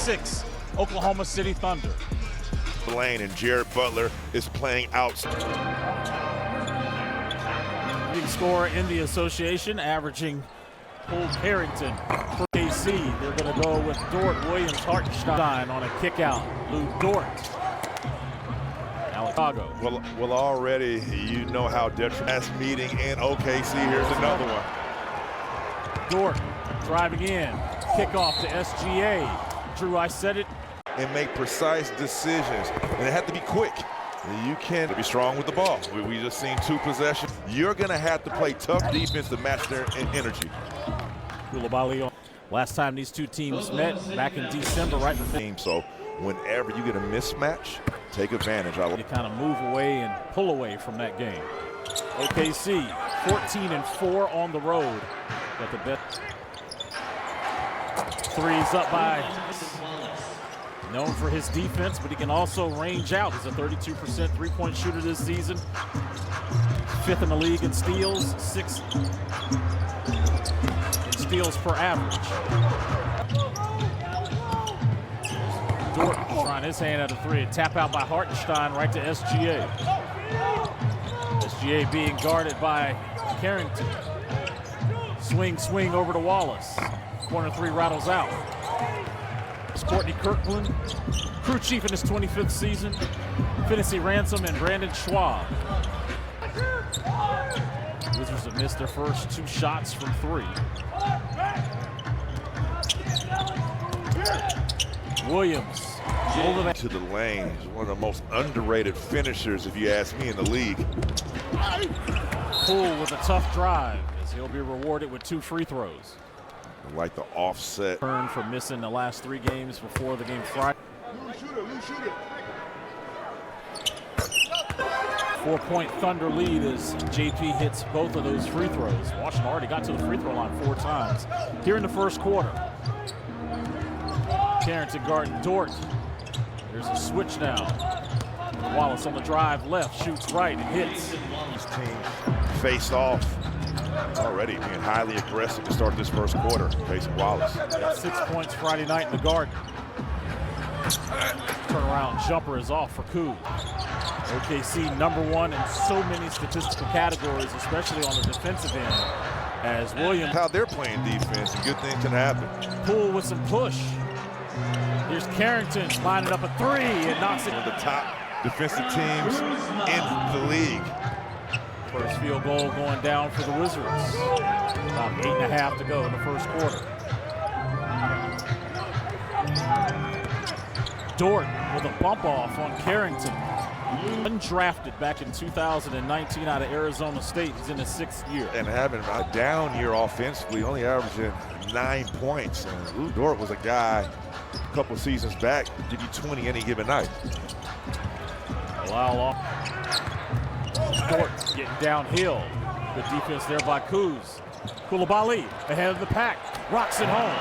6, Oklahoma City Thunder. Lane and Jared Butler is playing out. Leading scorer in the association, averaging Cole Carrington for KC. They're going to go with Dort, Williams, Hartenstein on a kick out. Lou Dort. Chicago. Well, already you know how detrimental. Last meeting in OKC. Here's another one. Dort driving in. Kickoff to SGA. Drew, I said it. And make precise decisions. And it had to be quick. You can't be strong with the ball. We just seen 2 possessions. You're going to have to play tough defense to match their energy. Coulibaly. Last time these two teams met, back in December, right before. So whenever you get a mismatch, take advantage. You kind of move away and pull away from that game. OKC 14-4 on the road. Got the bet. Threes up by. Known for his defense, but he can also range out. He's a 32% three-point shooter this season. 5th in the league in steals, 6th in steals per average. Dort trying his hand at a 3. Tap out by Hartenstein right to SGA. SGA being guarded by Carrington. Swing over to Wallace. Corner 3 rattles out. Courtney Kirkland, crew chief in his 25th season. Finney Ransom and Brandon Schwab. Wizards have missed their first 2 shots from 3. Williams over to the lane. He's one of the most underrated finishers, if you ask me, in the league. Poole with a tough drive as he'll be rewarded with 2 free throws. Like the offset. Turn for missing the last 3 games before the game Friday. 4-point Thunder lead as JP hits both of those free throws. Washington already got to the free throw line 4 times here in the first quarter. Carrington guarding Dort. There's a switch now. Wallace on the drive left, shoots right, and hits. These teams face off. Already being highly aggressive to start this first quarter, facing Wallace. Got 6 points Friday night in the Garden. Turnaround jumper is off for Kuz. OKC #1 in so many statistical categories, especially on the defensive end, as Williams. How they're playing defense, and good things can happen. Poole with some push. Here's Carrington lining up a 3 and knocks it. One of the top defensive teams in the league. First field goal going down for the Wizards. About 8.5 to go in the first quarter. Dort with a bump off on Carrington. Undrafted back in 2019 out of Arizona State. He's in his 6th year. And having a down year offensively, only averaging 9 points. And Lou Dort was a guy a couple seasons back to give you 20 any given night. Allow off. Dort getting downhill. Good defense there by Kuz. Coulibaly ahead of the pack. Rocks it home.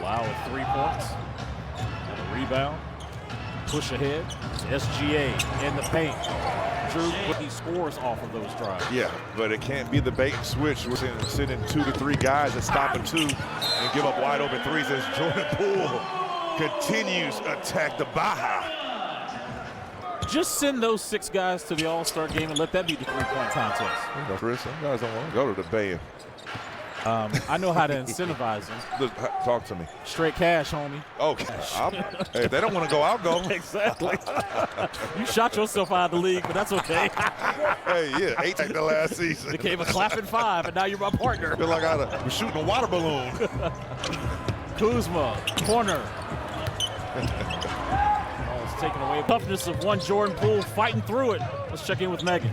Allow with 3 points. And a rebound. Push ahead. SGA in the paint. Drew, he scores off of those drives. Yeah, but it can't be the bait and switch. We're sitting 2 to 3 guys that stop in 2 and give up wide open 3s as Jordan Poole continues to attack the Baja. Just send those 6 guys to the All-Star game and let that be the 3-point contest. You know, Chris, some guys don't want to go to the Bay. I know how to incentivize them. Talk to me. Straight cash, homie. Okay. Hey, if they don't want to go, I'll go. Exactly. You shot yourself out of the league, but that's okay. Hey, yeah, 8 the last season. Became a clapping 5, and now you're my partner. I feel like I was shooting a water balloon. Kuzma, corner. Taken away. Toughness of one Jordan Poole fighting through it. Let's check in with Megan.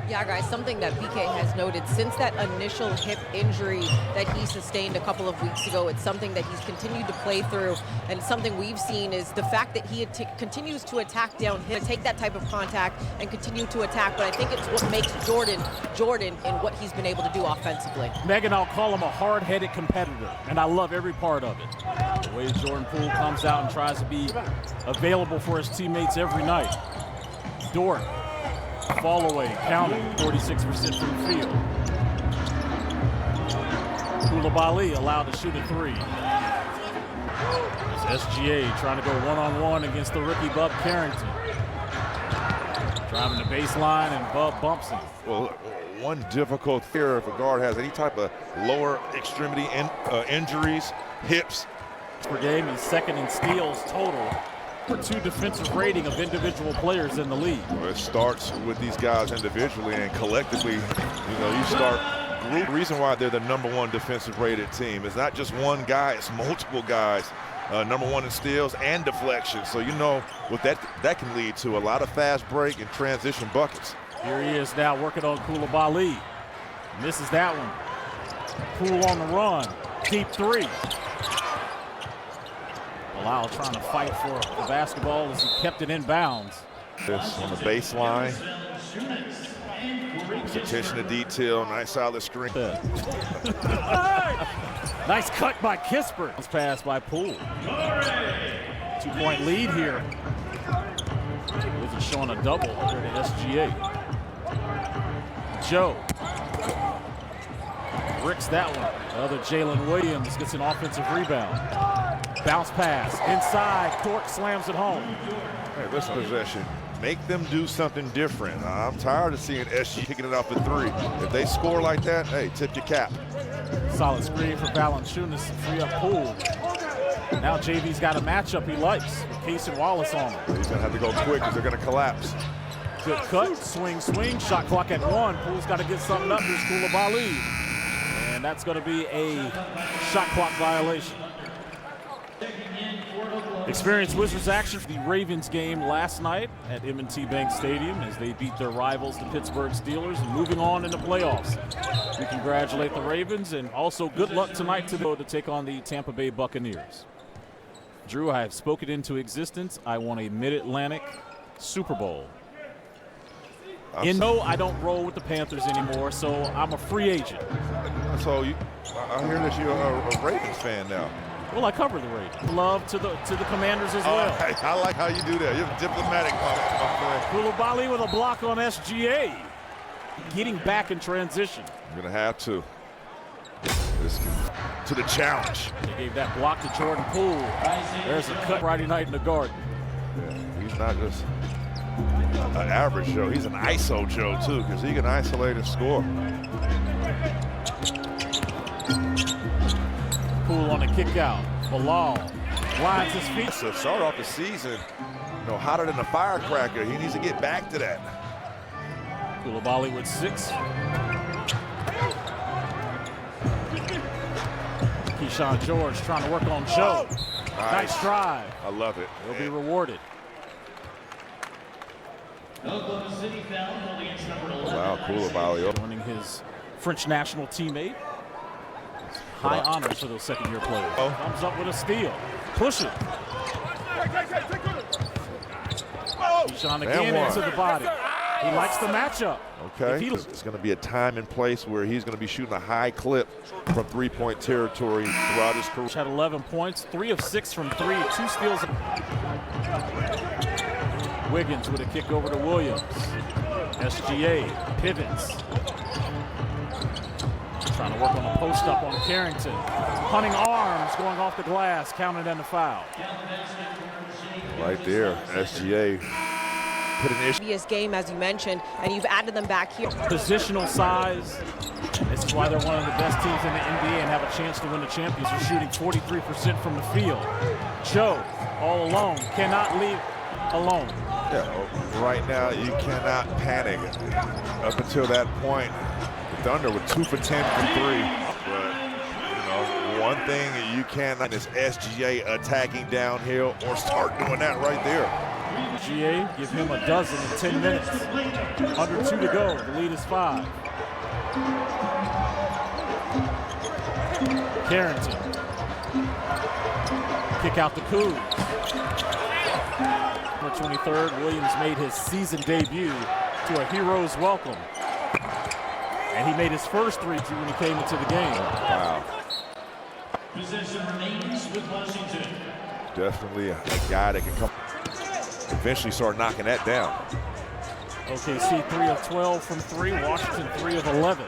Yeah, guys, something that BK has noted since that initial hip injury that he sustained a couple of weeks ago, it's something that he's continued to play through, and something we've seen is the fact that he continues to attack downhill, take that type of contact and continue to attack, but I think it's what makes Jordan in what he's been able to do offensively. Megan, I'll call him a hard-headed competitor, and I love every part of it. The way Jordan Poole comes out and tries to be available for his teammates every night. Dort. Fall away, counting 46% from the field. Coulibaly allowed to shoot a three. It's SGA trying to go one-on-one against the rookie Bub Carrington. Driving the baseline, and Bub bumps him. Well, one difficult here if a guard has any type of lower extremity injuries, hips. Per game, he's second in steals total. #2 defensive rating of individual players in the league. Well, it starts with these guys individually and collectively. You start. The reason why they're the #1 defensive rated team is not just one guy; it's multiple guys. #1 in steals and deflections. So what that can lead to a lot of fast break and transition buckets. Here he is now working on Coulibaly. Misses that one. Poole on the run. Deep three. Bilal trying to fight for the basketball as he kept it in bounds. This on the baseline. His attention to detail. Nice solid screen. Nice cut by Kispert. Pass by Poole. 2-point lead here. Wizards showing a double here to SGA. Joe bricks that one. The other Jalen Williams gets an offensive rebound. Bounce pass inside. Torque slams it home. Hey, this possession. Make them do something different. I'm tired of seeing SG kicking it off the three. If they score like that, hey, tip your cap. Solid screen for Valanciunas to free up Poole. Now JV's got a matchup he likes with Case and Wallace on him. He's gonna have to go quick because they're gonna collapse. Good cut, swing, shot clock at 1. Poole's got to get something up. Here's Coulibaly. And that's gonna be a shot clock violation. Experience Wizards action for the Ravens game last night at M&T Bank Stadium as they beat their rivals, the Pittsburgh Steelers, and moving on in the playoffs. We congratulate the Ravens, and also good luck tonight to take on the Tampa Bay Buccaneers. Drew, I have spoken into existence. I want a Mid-Atlantic Super Bowl. I don't roll with the Panthers anymore, so I'm a free agent. So I hear that you're a Ravens fan now. Well, I cover the Ravens. Love to the Commanders as well. I like how you do that. You're diplomatic, my friend. Coulibaly with a block on SGA. Getting back in transition. You're going to have to. To the challenge. They gave that block to Jordan Poole. There's a cut Friday night in the Garden. Yeah, he's not just an average Joe. He's an ISO Joe, too, because he can isolate and score. Poole on the kick out. Bilal lines his feet. So start off the season, hotter than a firecracker. He needs to get back to that. Coulibaly with 6. Keyshawn George trying to work on Joe. Nice drive. I love it. He'll be rewarded. Wow, Coulibaly. Joining his French national teammate. High honors for those second-year players. Comes up with a steal. Push it. Keyshawn again into the body. He likes the matchup. Okay. It's going to be a time and place where he's going to be shooting a high clip from three-point territory throughout his career. Had 11 points, 3 of 6 from 3, 2 steals. Wiggins with a kick over to Williams. SGA pivots. Trying to work on a post-up on Carrington. Hunting arms going off the glass, counted and a foul. Right there, SGA put an issue. Previous game, as you mentioned, and you've added them back here. Positional size. This is why they're one of the best teams in the NBA and have a chance to win the championship. They're shooting 43% from the field. Joe, all alone, cannot leave alone. Yeah, right now you cannot panic. Up until that point, the Thunder were 2 for 10 from 3. But, one thing you cannot is SGA attacking downhill or start doing that right there. SGA, give him a dozen in 10 minutes. Under 2 to go, the lead is 5. Carrington. Kick out the Cougs. Number 23rd, Williams made his season debut to a hero's welcome. And he made his first 3 when he came into the game. Wow. Possession remains with Washington. Definitely a guy that can come eventually start knocking that down. OKC 3 of 12 from 3, Washington 3 of 11.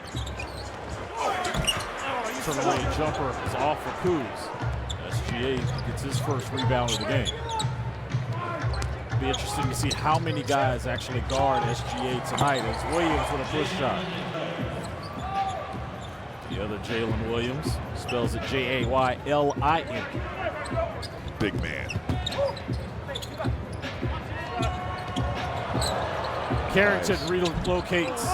turn-away jumper is off for Kuz. SGA gets his first rebound of the game. Be interesting to see how many guys actually guard SGA tonight as Williams with a push shot. The other Jalen Williams spells it Jaylin. Big man. Carrington relocates.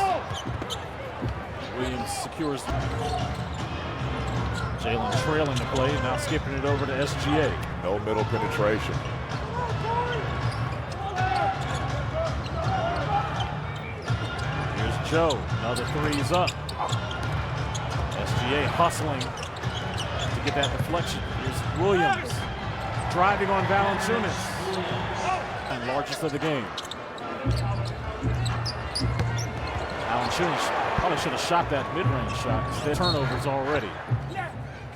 Williams secures. Jalen trailing the play, now skipping it over to SGA. No middle penetration. Here's Joe, another three's up. SGA hustling to get that deflection. Here's Williams driving on Valanciunas, and largest of the game. Valanciunas probably should have shot that mid-range shot. Instead, turnovers already.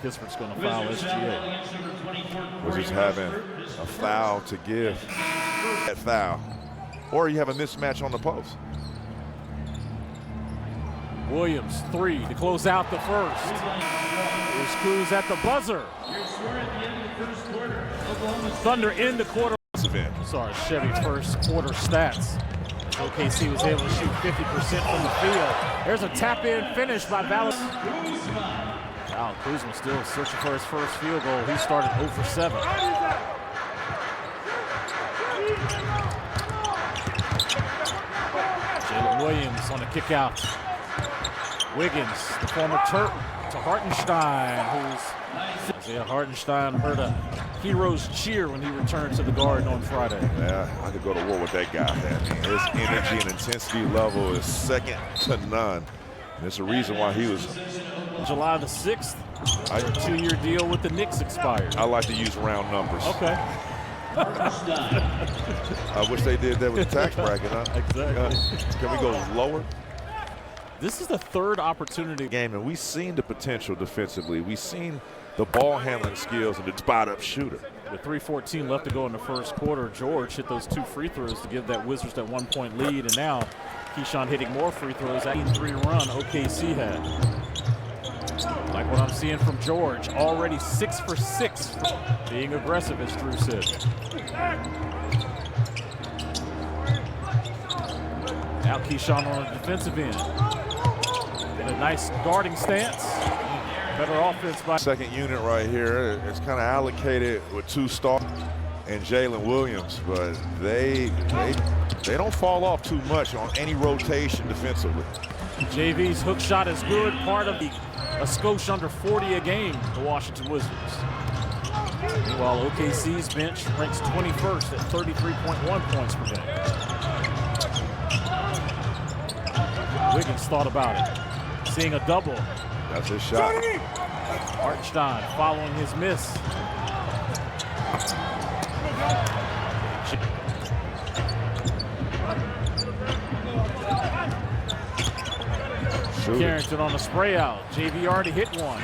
Kispert going to foul SGA. Wizards having a foul to give that foul, or you have a mismatch on the post. Williams, three to close out the first. Here's Kuz at the buzzer. Thunder in the quarter. Sorry, Chevy's first quarter stats. OKC was able to shoot 50% from the field. There's a tap-in finish by Valanciunas. Kyle Kuzma still searching for his first field goal. He started 0 for 7. Jalen Williams on the kick out. Wiggins, the former Turk, to Hartenstein, who's Isaiah Hartenstein heard a hero's cheer when he returned to the Garden on Friday. Yeah, I could go to war with that guy. I mean, his energy and intensity level is second to none. And it's a reason why he was. July the 6th, a 2-year deal with the Knicks expired. I like to use round numbers. Okay. I wish they did that with the tax bracket, huh? Exactly. Can we go lower? This is the third opportunity Game, and we've seen the potential defensively. We've seen the ball handling skills and the spot-up shooter. With 3:14 left to go in the first quarter, George hit those 2 free throws to give that Wizards that 1-point lead, and now Keyshawn hitting more free throws. That 3 run OKC had. Like what I'm seeing from George, already 6 for 6, being aggressive, as Drew said. Now Keyshawn on the defensive end. In a nice guarding stance. Better offense by second unit right here. It's kind of allocated with 2 stars and Jalen Williams, but they don't fall off too much on any rotation defensively. JV's hook shot is good, part of a skosh under 40 a game, the Washington Wizards. Meanwhile, OKC's bench ranks 21st at 33.1 points per game. Wiggins thought about it, seeing a double. That's his shot. Hartenstein following his miss. Carrington on the spray out. JV already hit one.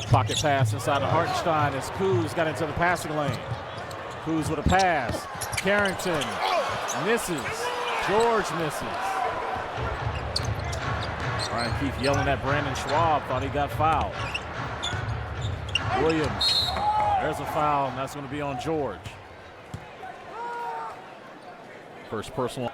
Pocket pass inside of Hartenstein as Kuz got into the passing lane. Kuz with a pass. Carrington misses. George misses. Brian Keefe yelling at Brandon Schwab, thought he got fouled. Williams, there's a foul, and that's going to be on George. First personal.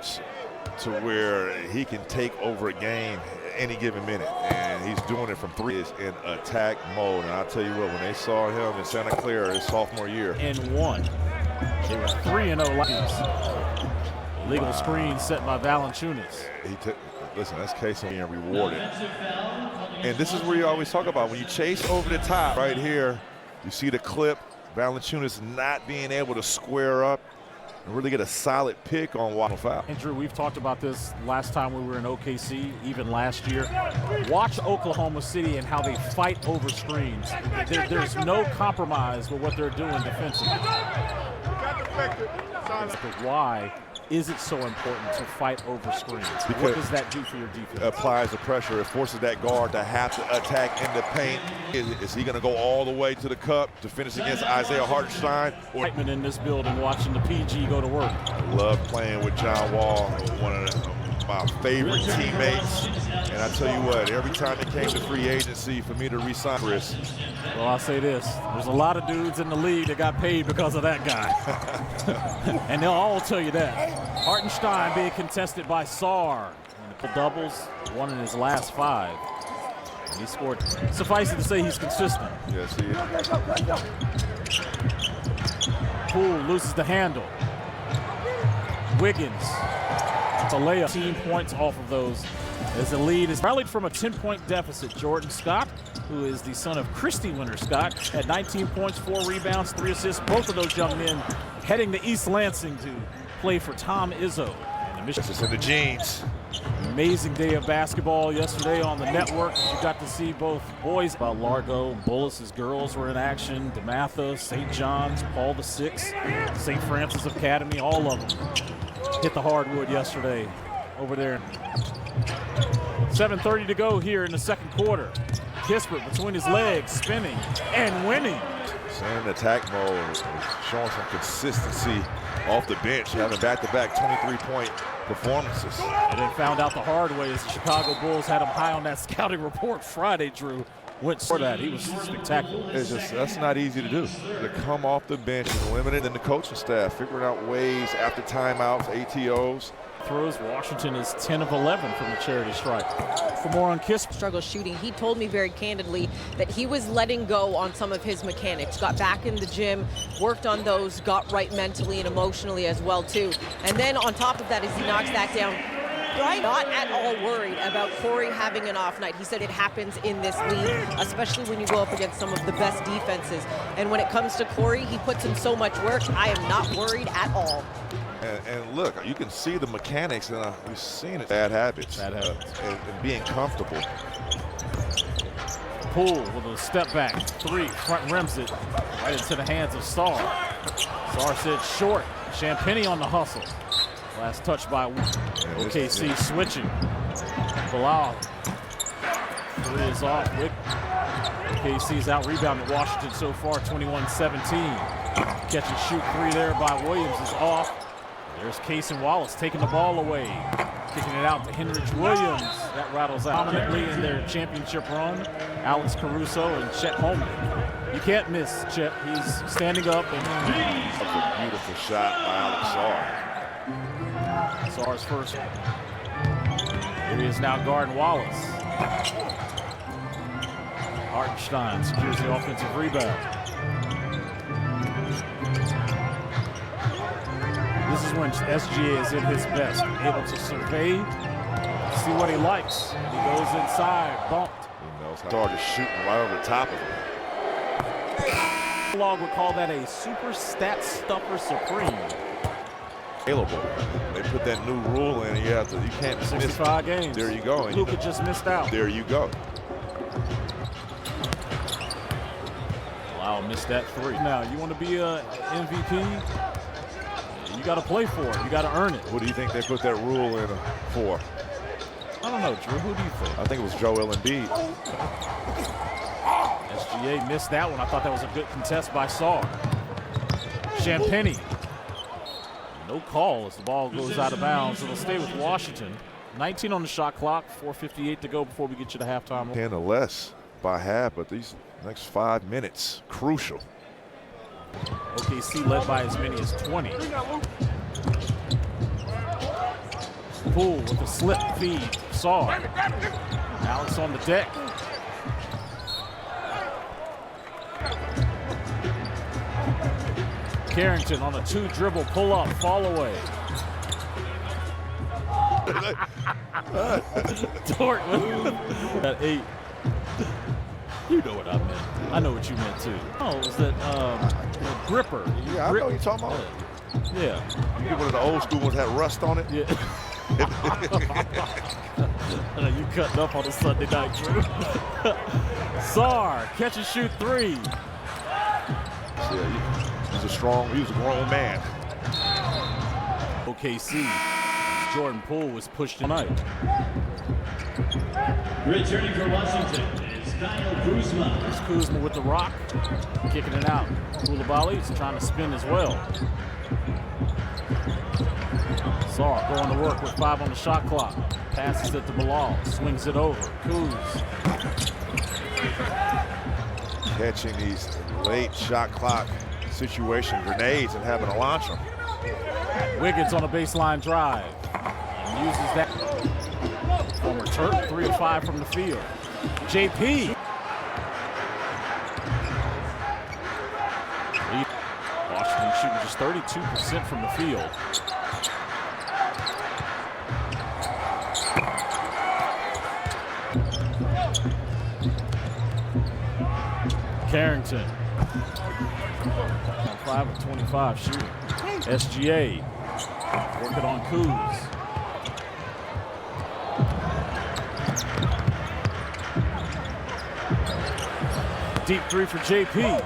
To where he can take over a game any given minute, and he's doing it from 3 in attack mode. And I'll tell you what, when they saw him in Santa Clara his sophomore year. And 1. They were 3-0 last. Legal screen set by Valanciunas. Listen, that's case of being rewarded. And this is where you always talk about when you chase over the top. Right here, you see the clip. Valanciunas not being able to square up and really get a solid pick on Waddle foul. Andrew, we've talked about this last time we were in OKC, even last year. Watch Oklahoma City and how they fight over screens. There's no compromise with what they're doing defensively. But why is it so important to fight over screens? Because what does that do for your defense? It applies the pressure. It forces that guard to have to attack in the paint. Is he going to go all the way to the cup to finish against Isaiah Hartenstein? Excitement in this building watching the PG go to work. I love playing with John Wall, one of my favorite teammates. And I tell you what, every time it came to free agency for me to re-sign Chris. Well, I'll say this. There's a lot of dudes in the league that got paid because of that guy. And they'll all tell you that. Hartenstein being contested by Sarr. And doubles, one in his last 5. And he scored. Suffice it to say he's consistent. Yes, he is. Poole loses the handle. Wiggins. It's a layup. 15 points off of those as the lead is rallied from a 10-point deficit. Jordan Scott, who is the son of Christy Winter Scott, had 19 points, 4 rebounds, 3 assists. Both of those young men heading to East Lansing to play for Tom Izzo. This is in the jeans. Amazing day of basketball yesterday on the network. You got to see both boys. About Largo, Bullis' girls were in action. DeMatha, St. John's, Paul VI, St. Francis Academy, all of them hit the hardwood yesterday over there. 7:30 to go here in the second quarter. Kispert between his legs, spinning and winning. Staying in attack mode, showing some consistency off the bench, having back-to-back 23-point performances. And they found out the hard way as the Chicago Bulls had him high on that scouting report Friday, Drew. Went for that. He was spectacular. It's just, that's not easy to do. To come off the bench and eliminate in the coaching staff, figuring out ways after timeouts, ATOs. Throws. Washington is 10 of 11 from the charity stripe. For more on Kispert. Struggle shooting. He told me very candidly that he was letting go on some of his mechanics, got back in the gym, worked on those, got right mentally and emotionally as well too. And then on top of that, as he knocks that down, I'm not at all worried about Corey having an off night. He said it happens in this league, especially when you go up against some of the best defenses. And when it comes to Corey, he puts in so much work. I am not worried at all. And look, you can see the mechanics, and we've seen it. Bad habits. Bad habits. And being comfortable. Poole with a step back. 3, front rims it right into the hands of Sarr. Sarr said short. Champagnie on the hustle. Last touch by OKC switching. Bilal. 3 is off. OKC's out rebounded Washington so far, 21-17. Catch and shoot 3 there by Williams is off. There's Case and Wallace taking the ball away. Kicking it out to Henrich Williams. That rattles out prominently in their championship run. Alex Caruso and Chet Holmgren. You can't miss Chet. He's standing up. And That was a beautiful shot by Alex Sarr. Sarr's first one. Here he is now guarding Wallace. Hartenstein secures the offensive rebound. This is when SGA is in his best, able to survey, see what he likes. And he goes inside, bumped. He knows how to shooting right over the top of him. Log would call that a super stat stuffer supreme. Available. They put that new rule in. You can't miss 65 games. There you go. Luka just missed out. There you go. Wow, missed that 3. Now, you want to be a MVP? You got to play for it. You got to earn it. What do you think they put that rule in for? I don't know, Drew. Who do you think? I think it was Joel Embiid. SGA missed that one. I thought that was a good contest by Sarr. Champagnie. No call as the ball goes out of bounds. It'll stay with Washington. 19 on the shot clock. 4:58 to go before we get you to halftime. 10 or less by half, but these next 5 minutes, crucial. OKC led by as many as 20. Poole with a slip feed. Sarr. Alex on the deck. Carrington on a 2-dribble pull-up, fall away. Dort at 8. You know what I meant. I know what you meant too. Oh, it was that gripper. Yeah, I know what you're talking about. Yeah. You get one of the old school ones that had rust on it. Yeah. You cutting up on a Sunday night, Drew. Sarr, catch and shoot 3. Yeah, he's a grown man. OKC. Jordan Poole was pushed tonight. Returning for Washington is Kyle Kuzma. There's Kuzma with the rock, kicking it out. Koulibaly's trying to spin as well. Saar going to work with 5 on the shot clock. Passes it to Bilal, swings it over. Kuz. Catching these late shot clock situation grenades and having to launch them. Wiggins on a baseline drive. And uses that. Former Turk, 3 of 5 from the field. JP. Washington shooting just 32% from the field. Carrington. 5 of 25 shooting. SGA working on Kuz. Deep 3 for JP.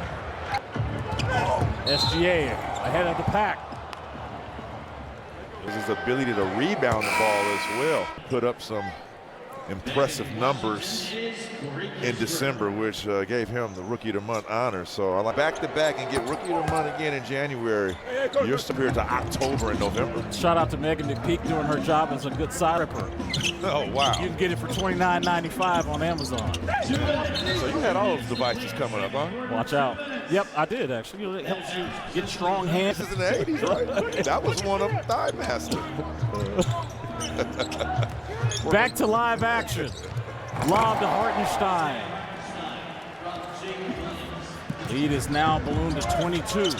SGA ahead of the pack. His ability to rebound the ball as well. Put up some impressive numbers in December, which gave him the Rookie of the Month honor. So I like back-to-back and get Rookie of the Month again in January. You're superior to October and November. Shout out to Megan McPeak doing her job as a good side ripper. Oh, wow. You can get it for $29.95 on Amazon. So you had all those devices coming up, huh? Watch out. Yep, I did actually. It helps you get strong hands. This is in the 80s, right? That was one of them, Thigh Master. Back to live action. Lob to Hartenstein. Lead is now ballooned to 22.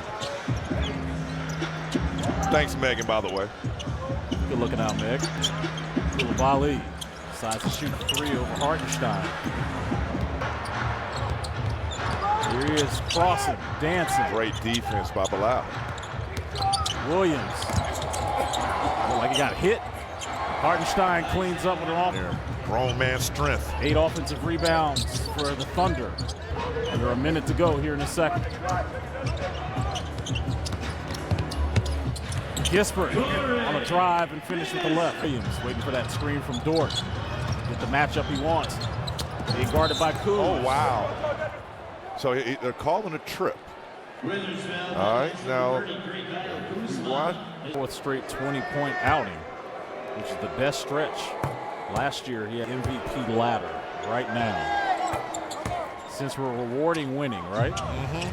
Thanks, Megan, by the way. Good looking out, Meg. Koulibaly decides to shoot 3 over Hartenstein. Here he is crossing, dancing. Great defense by Bilal. Williams. Looked like he got hit. Hartenstein cleans up with an offense. Grown man strength. 8 offensive rebounds for the Thunder. Under a minute to go here in the second. Kispert on a drive and finish with the left. Williams waiting for that screen from Dort. Get the matchup he wants. Being guarded by Kuz. Oh, wow. So they're calling a trip. All right, now, what? 4th straight 20-point outing, which is the best stretch. Last year, he had MVP ladder right now. Since we're rewarding winning, right? Mm-hmm.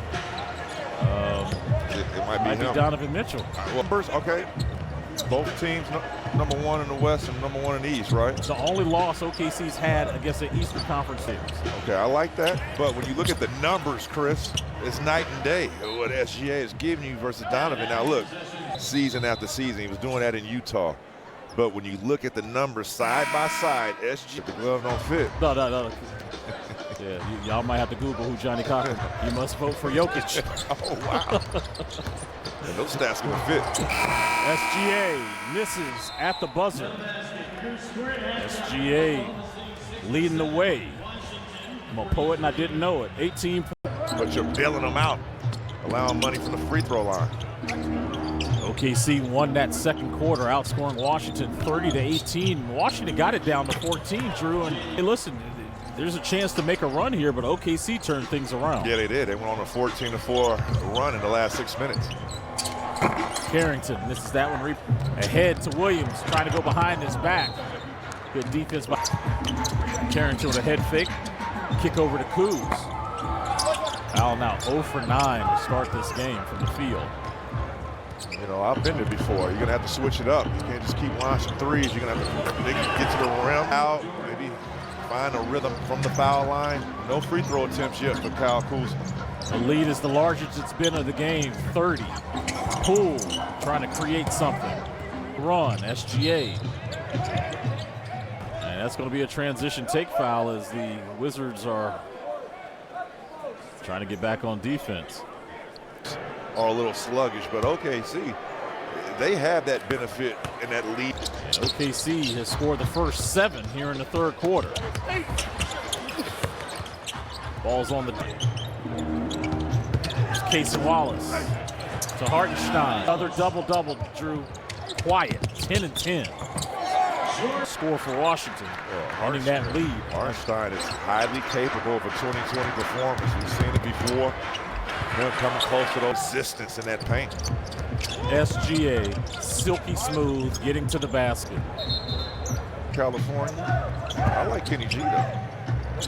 It might be him. Donovan Mitchell. Well, first, okay. Both teams number 1 in the West and number 1 in the East, right? The only loss OKC's had against the Eastern Conference series. Okay, I like that. But when you look at the numbers, Chris, it's night and day what SGA is giving you versus Donovan. Now, look, season after season, he was doing that in Utah. But when you look at the numbers side by side, SGA, the glove don't fit. No. Yeah, y'all might have to Google who Johnny Cochran. You must vote for Jokic. Oh, wow. And those stats don't fit. SGA misses at the buzzer. SGA leading the way. I'm a poet and I didn't know it. 18 points. But you're bailing them out, allowing money from the free throw line. OKC won that second quarter, outscoring Washington 30-18. Washington got it down to 14, Drew. And hey, listen, there's a chance to make a run here, but OKC turned things around. Yeah, they did. They went on a 14-4 run in the last 6 minutes. Carrington misses that one. Ahead to Williams, trying to go behind his back. Good defense by Carrington with a head fake. Kick over to Kuz. Al now 0 for 9 to start this game from the field. You know, I've been there before. You're going to have to switch it up. You can't just keep launching threes. You're going to have to get to the rim out, maybe find a rhythm from the foul line. No free throw attempts yet for Kyle Kuzma. The lead is the largest it's been of the game, 30. Poole trying to create something. Run, SGA. And that's going to be a transition take foul as the Wizards are trying to get back on defense. Are a little sluggish, but OKC, they have that benefit in that lead. And OKC has scored the first 7 here in the third quarter. Ball's on the Cason Wallace to Hartenstein. Another double-double, Drew. Quiet, 10 and 10. Score for Washington, running that lead. Hartenstein is highly capable of a 2020 performance. We've seen it before. Him coming close to those assistants in that paint. SGA silky smooth, getting to the basket. California. I like Kenny G though.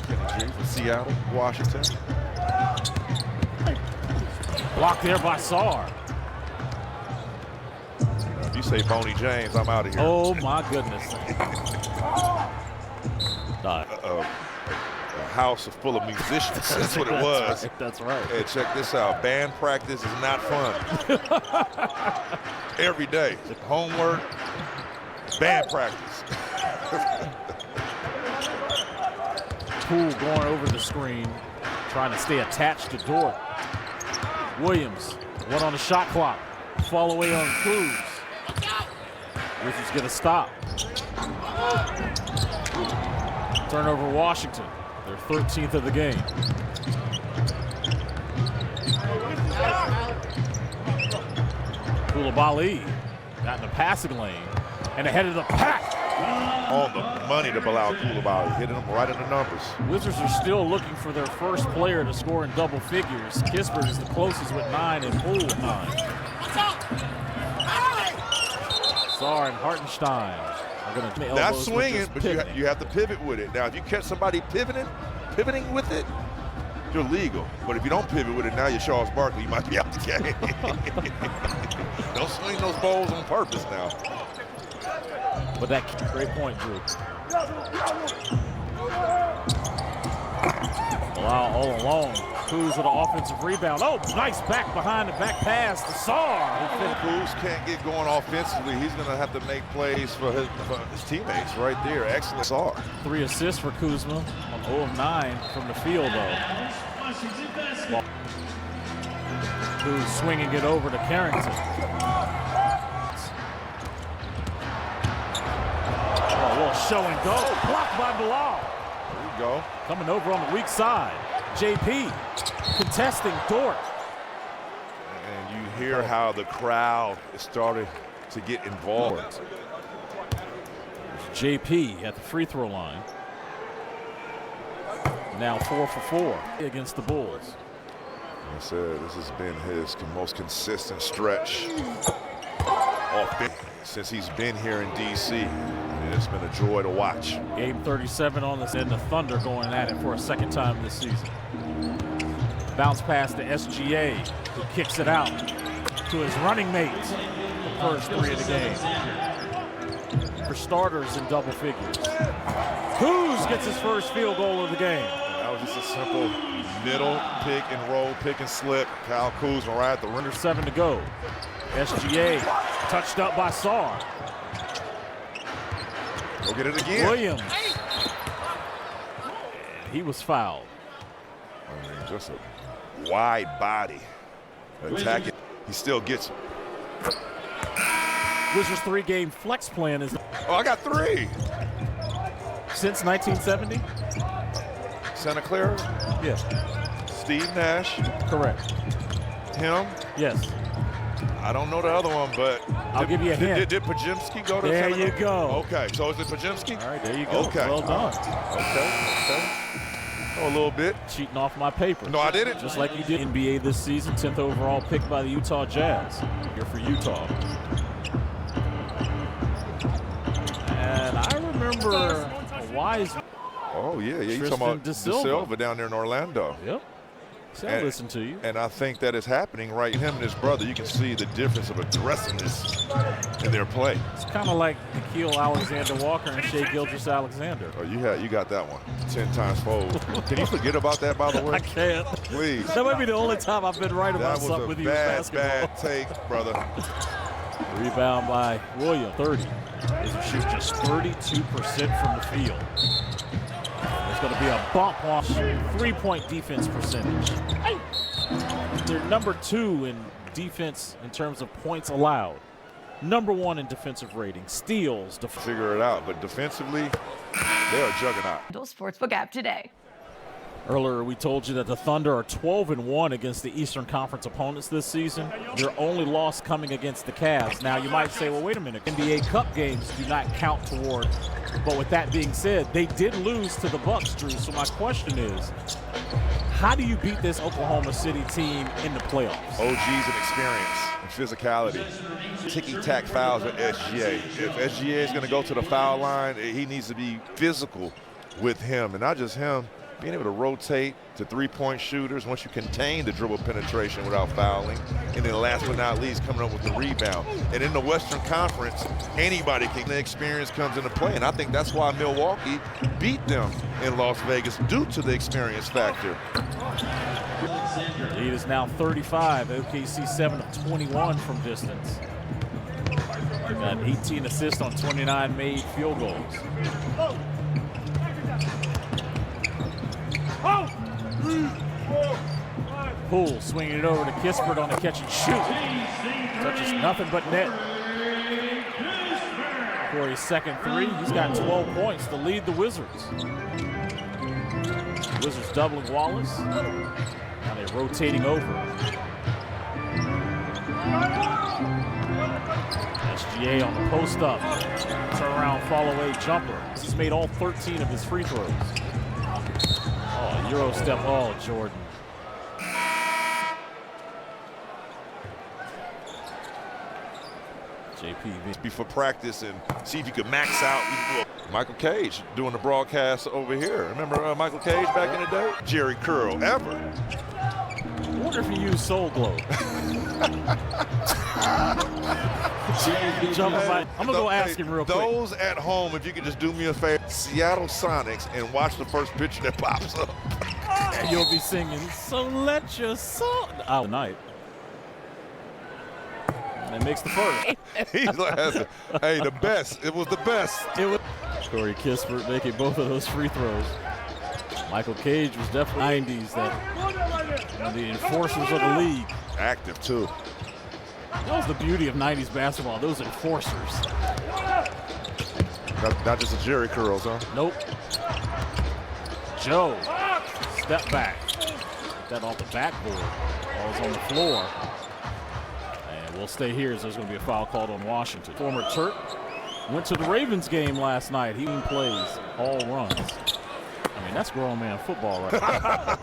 Kenny G from Seattle, Washington. Blocked there by Sarr. If you say Boney James, I'm out of here. Oh my goodness. A house full of musicians. That's what it was. That's right. Hey, check this out. Band practice is not fun. Every day. Homework, band practice. Poole going over the screen, trying to stay attached to Dort. Williams, one on the shot clock. Fall away on Cruz. Wizards get a stop. Turnover Washington, their 13th of the game. Coulibaly got in the passing lane and ahead of the pack. On the money to Bilal Coulibaly, hitting him right in the numbers. Wizards are still looking for their first player to score in double figures. Kispert is the closest with 9 and Poole with 9. Sarr and Hartenstein are going to Not swinging, but you have to pivot with it. Now, if you catch somebody pivoting with it, you're legal. But if you don't pivot with it, now you're Charles Barkley. You might be out the game. Don't swing those balls on purpose now. But that great point, Drew. Wow, all alone. Cruz with an offensive rebound. Oh, nice back behind the back pass to Sarr. Cruz can't get going offensively. He's going to have to make plays for his teammates right there. Excellent Sarr. 3 assists for Kuzma on 0 of 9 from the field, though. Cruz swinging it over to Carrington. Oh, a little show and go. Blocked by Bilal. There you go. Coming over on the weak side. JP contesting Dort. And you hear how the crowd is starting to get involved. JP at the free throw line. Now 4 for 4 against the Bulls. I said this has been his most consistent stretch since he's been here in DC. And it's been a joy to watch. Game 37 on this, and the Thunder going at it for a second time this season. Bounce pass to SGA, who kicks it out to his running mate. The first 3 of the game. For starters in double figures. Kuz gets his first field goal of the game. That was just a simple middle pick and roll, pick and slip. Kyle Kuzma right at the Under 7 to go. SGA touched up by Sarr. Go get it again. Williams. And he was fouled. I mean, just a wide body attacking. He still gets it. Wizards' 3-game flex plan is Oh, I got 3. since 1970. Santa Clara, Yes, Steve Nash, correct. him. Yes. I don't know the other one, but I'll give you a hint. Did Pajimski go to There Santa you Clara? go. Okay, so is it Pajimski? All right, there you go. Okay. Well done. Okay. Oh, a little bit. Cheating off my paper. No, I didn't. Just like you did NBA this season, 10th overall pick by the Utah Jazz. Here for Utah. And I remember a wise. Oh, yeah. You Tristan talking about De De Silva. Silva down there in Orlando. Yep. See, I listen to you. And I think that is happening right. Him and his brother, you can see the difference of aggressiveness in their play. It's kind of like Nickeil Alexander-Walker and Shai Gilgeous-Alexander. Oh, you got that one 10 times fold. Can you forget about that, by the way? I can't. Please. That might be the only time I've been right That about was something a with you in basketball. bad take, brother. Rebound by Williams, 30. They shoot just 32% from the field. There's going to be a bump off 3-point defense percentage. They're number 2 in defense in terms of points allowed. Number 1 in defensive rating. Steals. Figure it out, but defensively, they're a juggernaut. Sportsbook app today. Earlier, we told you that the Thunder are 12-1 against the Eastern Conference opponents this season. Their only loss coming against the Cavs. Now, you might say, well, wait a minute. NBA Cup games do not count toward. But with that being said, they did lose to the Bucks, Drew. So my question is, How do you beat this Oklahoma City team in the playoffs? OGs and experience and physicality. Ticky-tack fouls with SGA. If SGA is going to go to the foul line, he needs to be physical with him. And not just him, being able to rotate to three-point shooters once you contain the dribble penetration without fouling. And then last but not least, coming up with the rebound. And in the Western Conference, anybody can. The experience comes into play. And I think that's why Milwaukee beat them in Las Vegas, due to the experience factor. Lead is now 35. OKC 7 of 21 from distance. Got 18 assists on 29 made field goals. Poole swinging it over to Kispert on the catch and shoot. Touches nothing but net. For his second three, he's got 12 points to lead the Wizards. Wizards doubling Wallace. Now they're rotating over. SGA on the post up. Turnaround fall away jumper. He's made all 13 of his free throws. Oh, Euro step. Oh, Jordan. JP. Before practice and see if you could max out. Michael Cage doing the broadcast over here. Remember Michael Cage back in the day? Jerry Curl, ever. I wonder if he used Soul Glow. I'm gonna go ask him real quick. Those at home, if you could just do me a favor, Seattle Sonics, and watch the first picture that pops up. And you'll be singing, so let your soul out night. And it makes the first. He's like, hey, the best. It was the best. It was Corey Kispert making both of those free throws. Michael Cage was definitely 90s, that the enforcers of the league. Active too. That was the beauty of 90s basketball, those enforcers. Not just the Jerry curls, huh? Nope. Joe, step back. That off the backboard. Ball's on the floor. And we'll stay here as there's going to be a foul called on Washington. Former Turk went to the Ravens game last night. He plays all runs. I mean, that's grown man football right now.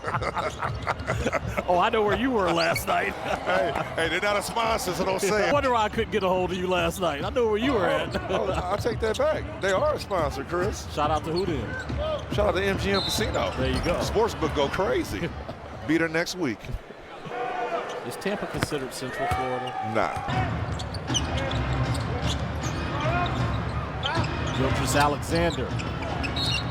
Oh, I know where you were last night. hey, they're not a sponsor, so don't say it. I wonder why I couldn't get a hold of you last night. I know where you were at. I'll take that back. They are a sponsor, Chris. Shout out to who then? Shout out to MGM Casino. There you go. Sportsbook go crazy. Be there next week. Is Tampa considered Central Florida? Nah. Gilgeous Alexander.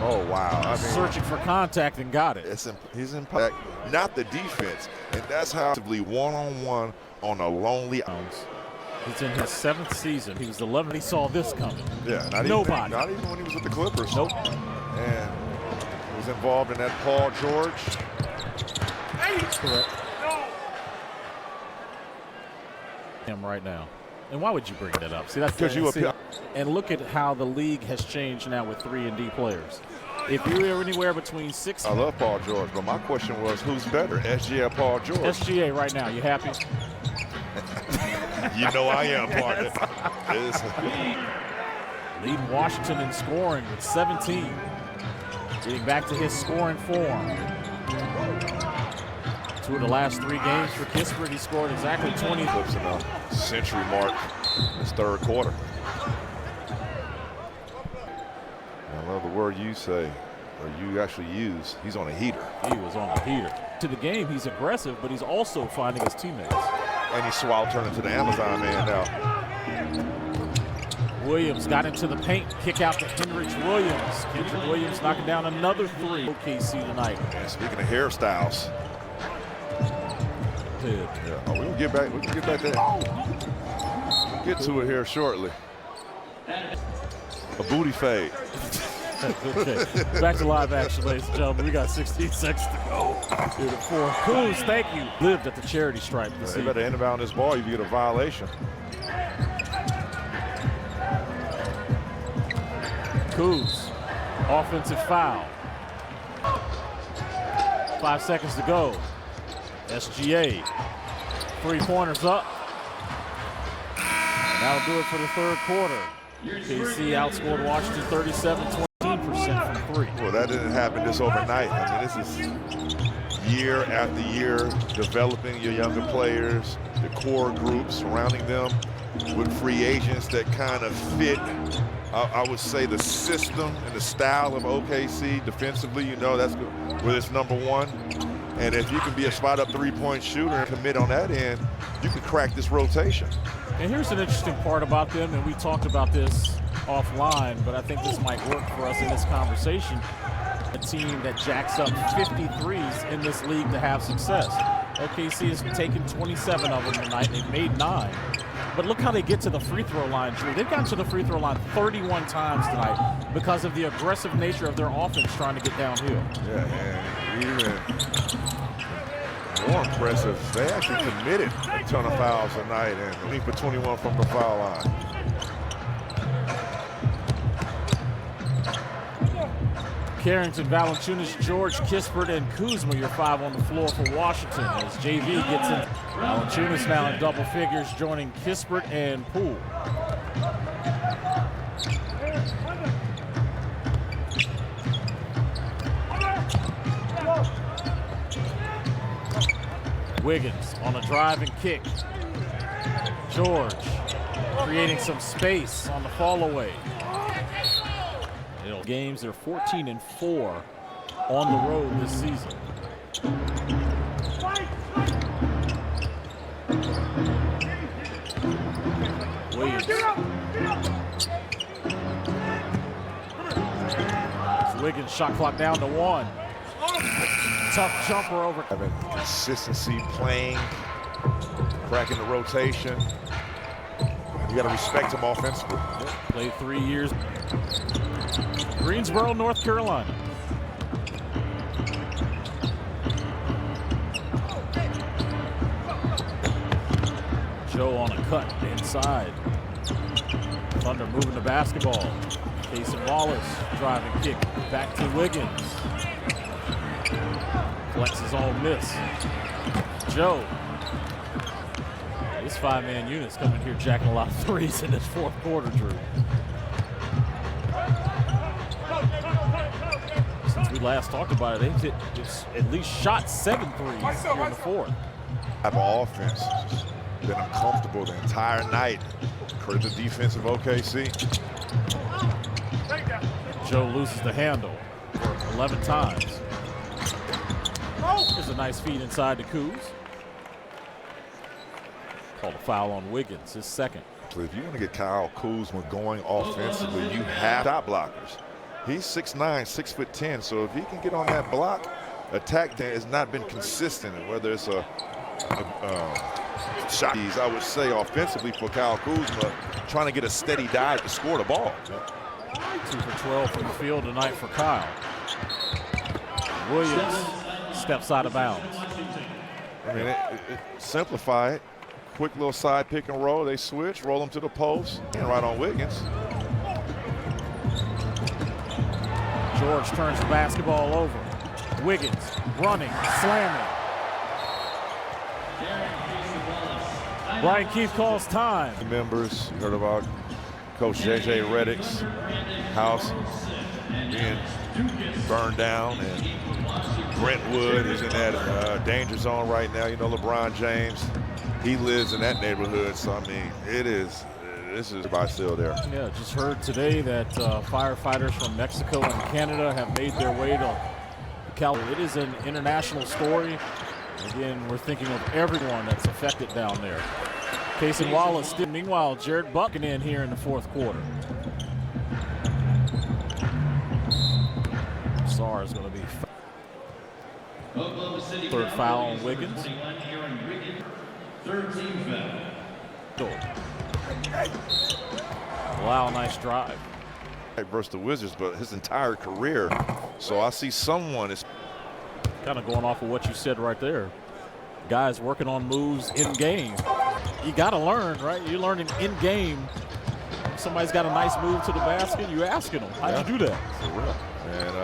Oh, wow. I mean, searching for contact and got it. He's impact, not the defense. And that's how one-on-one on a lonely. He's in his 7th season. He was 11th. He saw this coming. Yeah, not even when he was with the Clippers. Nope. And was involved in that Paul George. Correct. Him right now. And why would you bring that up? See, that's because you appeal. And look at how the league has changed now with 3-and-D players. If you're anywhere between 6, I love Paul George, but my question was, who's better, SGA or Paul George? SGA right now. You happy? You know I am, partner. Leading Washington in scoring with 17. Getting back to his scoring form. 2 of the last 3 games for Kispert. He scored exactly 20. Clips in a century mark in his 3rd quarter. I love the word you say, or you actually use. He's on a heater. He was on a heater. To the game, he's aggressive, but he's also finding his teammates. And he turned into the Amazon man now. Williams got into the paint. Kick out to Kenrich Williams. Kendrick Williams knocking down another 3. OKC tonight. And speaking of hairstyles. Yeah. Oh, we can get back there. We'll get to it here shortly. A booty fade. Okay. Back to live action, ladies and gentlemen. We got 16 seconds to go. Here to 4. Kuz, thank you. Lived at the charity stripe this You evening. better inbound this ball, you get a violation. Kuz, offensive foul. 5 seconds to go. SGA, 3-pointers up. That'll do it for the 3rd quarter. KC outscored Washington 37-20% from 3. Well, that didn't happen just overnight. I mean, this is year after year, developing your younger players, the core group, surrounding them with free agents that kind of fit, I would say, the system and the style of OKC defensively. You know, that's where it's #1. And if you can be a spot-up three-point shooter and commit on that end, you can crack this rotation. And here's an interesting part about them, and we talked about this offline, but I think this might work for us in this conversation. A team that jacks up 53s in this league to have success. OKC has taken 27 of them tonight. They've made 9. But look how they get to the free throw line, Drew. They've gotten to the free throw line 31 times tonight because of the aggressive nature of their offense trying to get downhill. Yeah, and even more impressive, they actually committed a ton of fouls tonight and only for 21 from the foul line. Carrington, Valanciunas, George, Kispert, and Kuzma, your 5 on the floor for Washington as JV gets in. Valanciunas now in double figures, joining Kispert and Poole. Wiggins on a drive and kick. George creating some space on the fall away. Games, they're 14-4 on the road this season. Williams. Wiggins, shot clock down to 1. Tough jumper over. Having consistency, playing, cracking the rotation. You got to respect him offensively. Played 3 years. Greensboro, North Carolina. Joe on a cut inside. Thunder moving the basketball. Cason Wallace driving kick back to Wiggins. Collects his own miss. Joe. This 5-man unit's coming here jacking a lot of threes in this fourth quarter, Drew. Since we last talked about it, they've hit at least shot 7 threes here in the fourth. Type of offense has been uncomfortable the entire night. Credit the defense of OKC. Joe loses the handle for 11 times. There's a nice feed inside to Kuz. Called a foul on Wiggins, his second. So if you want to get Kyle Kuzma going offensively, you have shot blockers. He's 6'9", 6'10", so if he can get on that block, attack that has not been consistent, whether it's a shot, I would say offensively for Kyle Kuzma, trying to get a steady dive to score the ball. 2 for 12 from the field tonight for Kyle. Williams steps out of bounds. I mean, simplify it. Quick little side pick and roll. They switch, roll them to the post, and right on Wiggins. George turns the basketball over. Wiggins running, slamming. Brian Keefe calls time. Members, you heard about Coach J.J. Redick's house being burned down, and Brentwood is in that danger zone right now. You know, LeBron James, he lives in that neighborhood, so I mean, this is by still there. Yeah, just heard today that firefighters from Mexico and Canada have made their way to California. It is an international story. Again, we're thinking of everyone that's affected down there. Cason Wallace still. Meanwhile, Jared Bucking in here in the fourth quarter. Sarr is going to be third foul on Wiggins. Third team foul. Wow, nice drive. Versus the Wizards, but his entire career. So I see someone is kind of going off of what you said right there. Guys working on moves in game. You got to learn, right? You're learning in game. Somebody's got a nice move to the basket. You asking them, how'd you do that? For real. And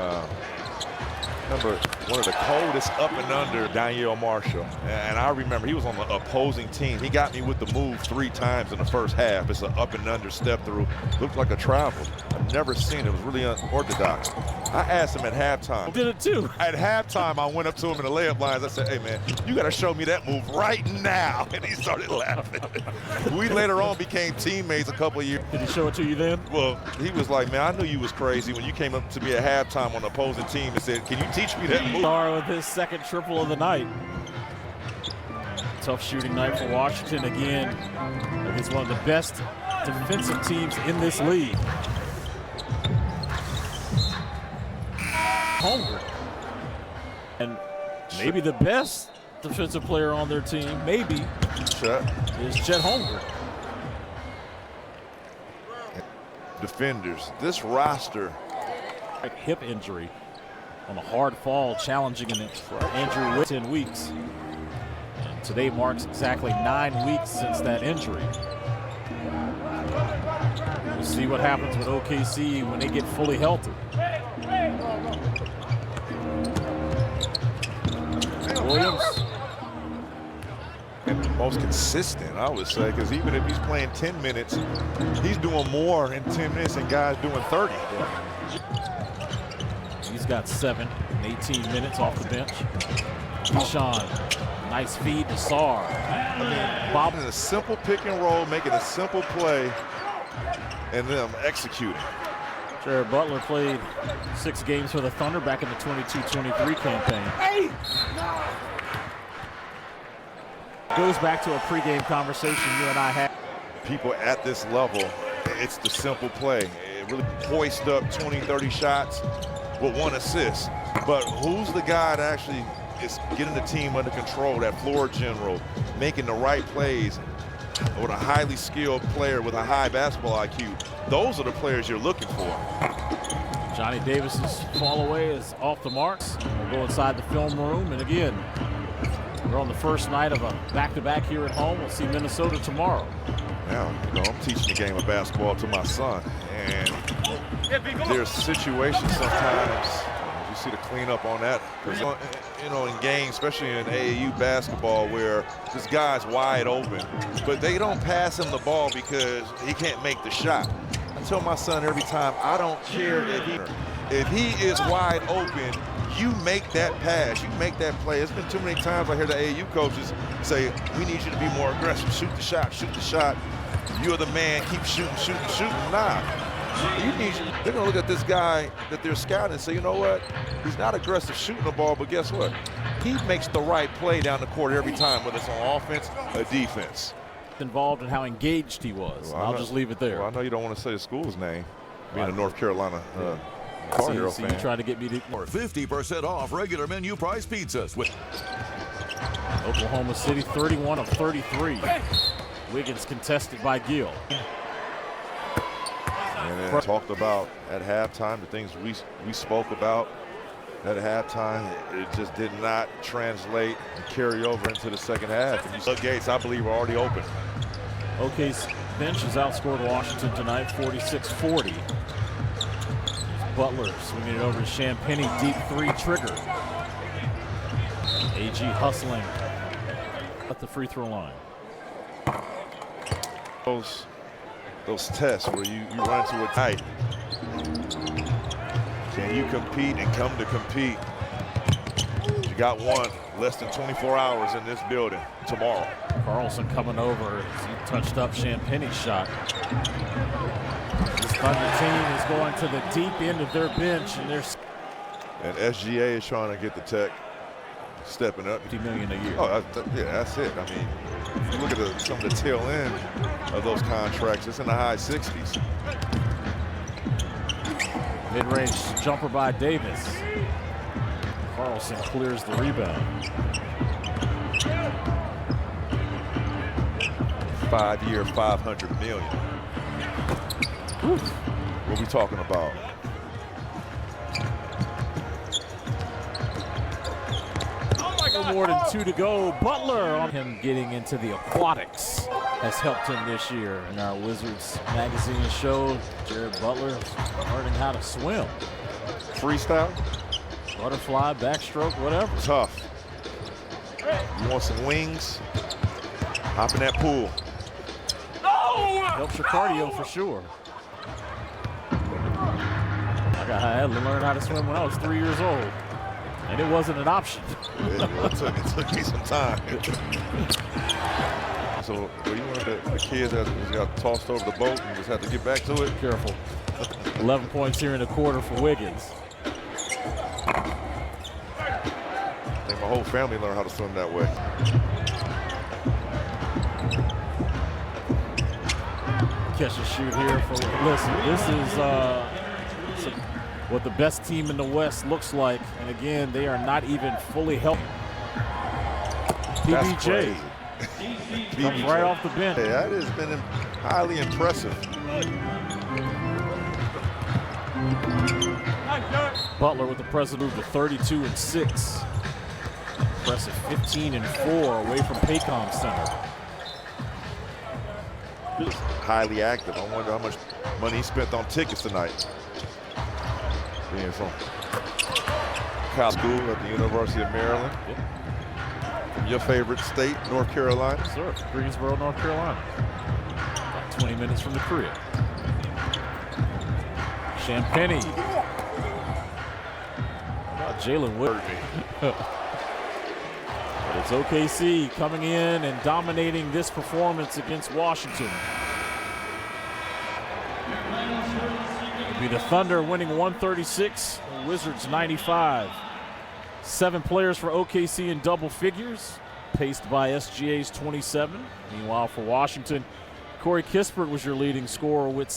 remember, one of the coldest up and under Danielle Marshall. And I remember he was on the opposing team. He got me with the move 3 times in the first half. It's an up and under step through. Looked like a travel. I've never seen it. It was really unorthodox. I asked him at halftime. Did it too. At halftime, I went up to him in the layup lines. I said, hey, man, you got to show me that move right now. And he started laughing. We later on became teammates a couple of years. Did he show it to you then? Well, he was like, man, I knew you was crazy when you came up to me at halftime on the opposing team and said, can you teach me that move? Star with his second triple of the night. Tough shooting night for Washington again against one of the best defensive teams in this league. Holmgren. And maybe the best defensive player on their team, maybe, is Chet Holmgren. Defenders, this roster. Hip injury on a hard fall, challenging an injury with 10 weeks. And today marks exactly 9 weeks since that injury. We'll see what happens with OKC when they get fully healthy. Williams. And the most consistent, I would say, because even if he's playing 10 minutes, he's doing more in 10 minutes than guys doing 30. He's got 7 in 18 minutes off the bench. Keyshawn, nice feed to Sarr. Bobbing in a simple pick and roll, making a simple play, and then executing. Jared Butler played 6 games for the Thunder back in the 22-23 campaign. Goes back to a pregame conversation you and I had. People at this level, it's the simple play. It really hoist up 20, 30 shots with 1 assist. But who's the guy that actually is getting the team under control, that floor general, making the right plays with a highly skilled player with a high basketball IQ? Those are the players you're looking for. Johnny Davis's fall away is off the marks. We'll go inside the film room, and again, we're on the first night of a back-to-back here at home. We'll see Minnesota tomorrow. Now, I'm teaching the game of basketball to my son, and there's situations sometimes, you see the cleanup on that. In games, especially in AAU basketball, where this guy's wide open, but they don't pass him the ball because he can't make the shot. I tell my son every time, I don't care if he is wide open, you make that pass, you make that play. It's been too many times I hear the AAU coaches say, we need you to be more aggressive, shoot the shot, shoot the shot. You're the man, keep shooting, shooting, shooting. Nah, they're gonna look at this guy that they're scouting and say, you know what? He's not aggressive shooting the ball, but guess what? He makes the right play down the court every time, whether it's on offense or defense. Involved in how engaged he was. Well, I'll just leave it there. Well, I know you don't want to say the school's name, being a North Carolina Tar Heel fan. You trying to get me to... Or 50% off regular menu price pizzas with Oklahoma City 31 of 33. Wiggins contested by Gill. And then talked about at halftime the things we spoke about at halftime. It just did not translate and carry over into the second half. And the gates, I believe, are already open. OK's bench has outscored Washington tonight 46-40. Butler swinging it over to Champagnie, deep 3 trigger. AG hustling at the free throw line. Those tests where you run into a tight. Can you compete and come to compete? You got one less than 24 hours in this building tomorrow. Carlson coming over as he touched up Champagnie's shot. This Thunder team is going to the deep end of their bench, and SGA is trying to get the tech stepping up. $50 million a year. Oh, yeah, that's it. I mean, if you look at some of the tail end of those contracts, it's in the high 60s. Mid-range jumper by Davis. Carlson clears the rebound. 5-year, $500 million. Whew. What are we talking about? More than 2 to go. Butler on him getting into the aquatics has helped him this year. In our Wizards magazine show, Jared Butler learning how to swim. Freestyle? Butterfly, backstroke, whatever. Tough. You want some wings? Hop in that pool. Helps your cardio for sure. I had to learn how to swim when I was 3 years old, and it wasn't an option. It took me some time. So, were you one of the kids that just got tossed over the boat and just had to get back to it? Careful. 11 points here in the quarter for Wiggins. I think my whole family learned how to swim that way. Catch and shoot here for, listen, this is what the best team in the West looks like. And again, they are not even fully healthy. PBJ comes right off the bench. Yeah, that has been highly impressive. Butler with the president to 32-6. Impressive 15-4 away from Paycom Center. Highly active. I wonder how much money he spent on tickets tonight. Being from Cal School at the University of Maryland. Yep. From your favorite state, North Carolina. Sir, Greensboro, North Carolina. About 20 minutes from the crib. Champagny. How about Jalen Wood? It's OKC coming in and dominating this performance against Washington. It'll be the Thunder winning 136, the Wizards 95. 7 players for OKC in double figures, paced by SGA's 27. Meanwhile, for Washington, Corey Kispert was your leading scorer with